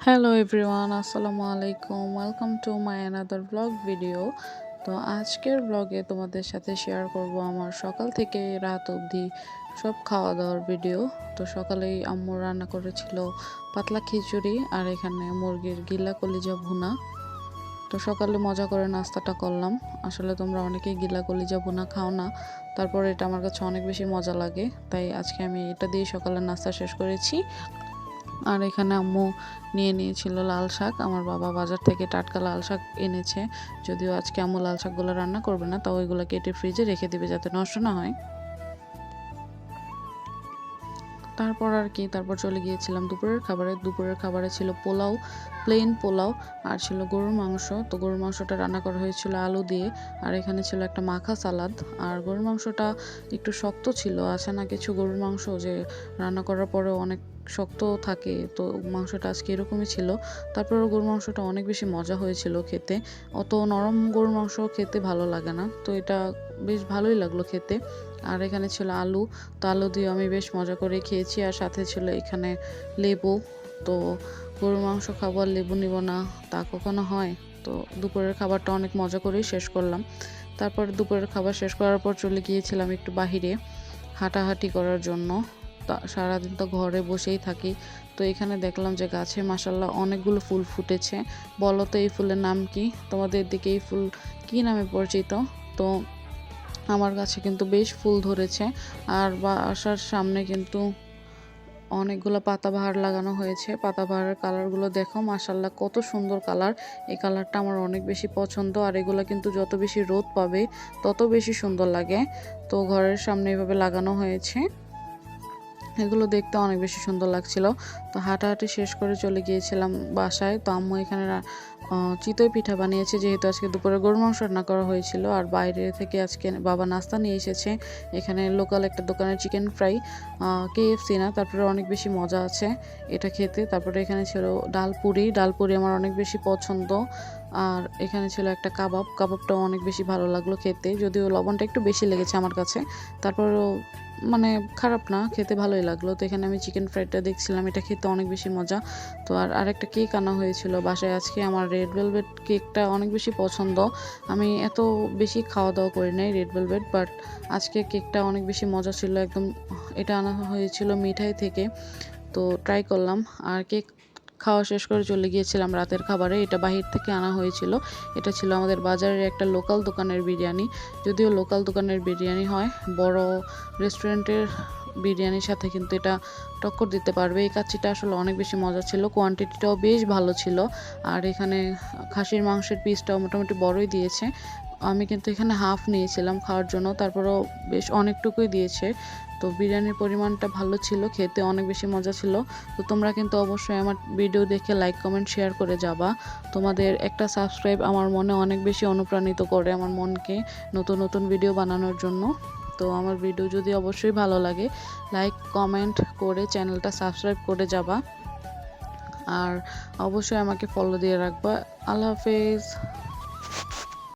Hello everyone, আসসালামু আলাইকুম। Welcome to my another blog video. তো আজকের ব্লগে তোমাদের সাথে শেয়ার করব আমার সকাল থেকে রাত অবধি সব খাওয়া দাওয়ার ভিডিও। তো সকালেই আম্মু রান্না করেছিল পাতলা খিচুড়ি আর এখানে মুরগির গিলা কলিজা ভুনা। তো সকালে মজা করে নাস্তাটা করলাম। আসলে তোমরা অনেকেই গিলা কলিজা ভুনা খাও না, তারপর এটা আমার কাছে অনেক বেশি মজা লাগে, তাই আজকে আমি এটা দিয়ে সকালের নাস্তা শেষ করেছি। আর এখানে আম্মু নিয়ে নিয়েছিল লাল শাক। আমার বাবা বাজার থেকে টাটকা লাল শাক এনেছে, যদিও আজকে আম্মু লাল শাকগুলো রান্না করবে না, তাও ওইগুলো কেটে ফ্রিজে রেখে দিবে যাতে নষ্ট না হয়। তারপর চলে গিয়েছিলাম দুপুরের খাবারে ছিল পোলাও, প্লেন পোলাও, আর ছিল গরুর মাংস। তো গরুর মাংসটা রান্না করা হয়েছিল আলু দিয়ে, আর এখানে ছিল একটা মাখা সালাদ। আর গরুর মাংসটা একটু শক্ত ছিল, আছে না কিছু গরুর মাংস যে রান্না করার পরেও অনেক শক্ত থাকে, তো মাংসটা আজকে এরকমই ছিল। তারপরেও গরুর মাংসটা অনেক বেশি মজা হয়েছিল খেতে। অত নরম গরুর মাংস খেতে ভালো লাগে না, তো এটা বেশ ভালোই লাগলো খেতে। আর এখানে ছিল আলু, তো আলু দিয়ে আমি বেশ মজা করে খেয়েছি। আর সাথে ছিল এখানে লেবু। তো গরুর মাংস খাবো আর লেবু নিব না, তা কখনো হয়? তো দুপুরের খাবারটা অনেক মজা করেই শেষ করলাম। তারপর দুপুরের খাবার শেষ করার পর চলে গিয়েছিলাম একটু বাহিরে হাঁটাহাঁটি করার জন্য। সারাদিন তো ঘরে বসেই থাকি, তো এখানে দেখলাম যে গাছে মাশাল্লাহ অনেকগুলো ফুল ফুটেছে। বলো তো এই ফুলের নাম কি? তোমাদের দিকে এই ফুল কি নামে পরিচিত? তো আমার কাছে কিন্তু বেশ ফুল ধরেছে। আর বাসার সামনে কিন্তু অনেকগুলো পাতাবাহার লাগানো হয়েছে। পাতাবাহারের কালারগুলো দেখো, মাশাল্লাহ কত সুন্দর কালার। এই কালারটা আমার অনেক বেশি পছন্দ। আর এগুলো কিন্তু যত বেশি রোদ পাবে তত বেশি সুন্দর লাগে। তো ঘরের সামনে এভাবে লাগানো হয়েছে, এগুলো দেখতে অনেক বেশি সুন্দর লাগছিল। তো হাঁটাহাঁটি শেষ করে চলে গিয়েছিলাম বাসায়। তো আম্মু এখানে চিতই পিঠা বানিয়েছে, যেহেতু আজকে দুপুরে গরুর মাংস রান্না করা হয়েছিল। আর বাইরে থেকে আজকে বাবা নাস্তা নিয়ে এসেছে, এখানে লোকাল একটা দোকানের চিকেন ফ্রাই, KFC না, তারপরে অনেক বেশি মজা আছে এটা খেতে। তারপরে এখানে ছিল ডালপুরি আমার অনেক বেশি পছন্দ। আর এখানে ছিল একটা কাবাবটাও অনেক বেশি ভালো লাগলো খেতে, যদিও লবণটা একটু বেশি লেগেছে আমার কাছে, তারপরেও মানে খারাপ না, খেতে ভালোই লাগলো। তো এখানে আমি চিকেন ফ্রাইডটা দেখছিলাম, এটা খেতে অনেক বেশি মজা। তো আর আরেকটা কেক আনা হয়েছিল বাসায় আজকে। আমার রেড ভেলভেট কেকটা অনেক বেশি পছন্দ। আমি এত বেশি খাওয়া দাওয়া করি নাই রেড ভেলভেট, বাট আজকে কেকটা অনেক বেশি মজা ছিল একদম। এটা আনা হয়েছিল মিঠাই থেকে, তো ট্রাই করলাম। আর কেক খাওয়া শেষ করে চলে গিয়েছিলাম রাতের খাবারে। এটা বাহির থেকে আনা হয়েছিল, এটা ছিল আমাদের বাজারের একটা লোকাল দোকানের বিরিয়ানি। যদিও লোকাল দোকানের বিরিয়ানি হয়, বড় রেস্টুরেন্টের বিরিয়ানির সাথে কিন্তু এটা টক্কর দিতে পারবে। এই কাচ্চিটা আসলে অনেক বেশি মজা ছিল, কোয়ান্টিটিটাও বেশ ভালো ছিল। আর এখানে খাসির মাংসের পিসটাও মোটামুটি বড়ই দিয়েছে। আমি কিন্তু এখানে হাফ নিয়েছিলাম খাওয়ার জন্য, তারপরেও বেশ অনেকটুকুই দিয়েছে। তো বিরিয়ানির পরিমাণটা ভালো ছিল, খেতে অনেক বেশি মজা ছিল। তো তোমরা কিন্তু অবশ্যই আমার ভিডিও দেখে লাইক কমেন্ট শেয়ার করে যাবা। তোমাদের একটা সাবস্ক্রাইব আমার মনে অনেক বেশি অনুপ্রাণিত করে, আমার মনকে নতুন নতুন ভিডিও বানানোর জন্য। তো আমার ভিডিও যদি অবশ্যই ভালো লাগে, লাইক কমেন্ট করে চ্যানেলটা সাবস্ক্রাইব করে যাবা। আর অবশ্যই আমাকে ফলো দিয়ে রাখবা। আল্লাহ হাফেজ।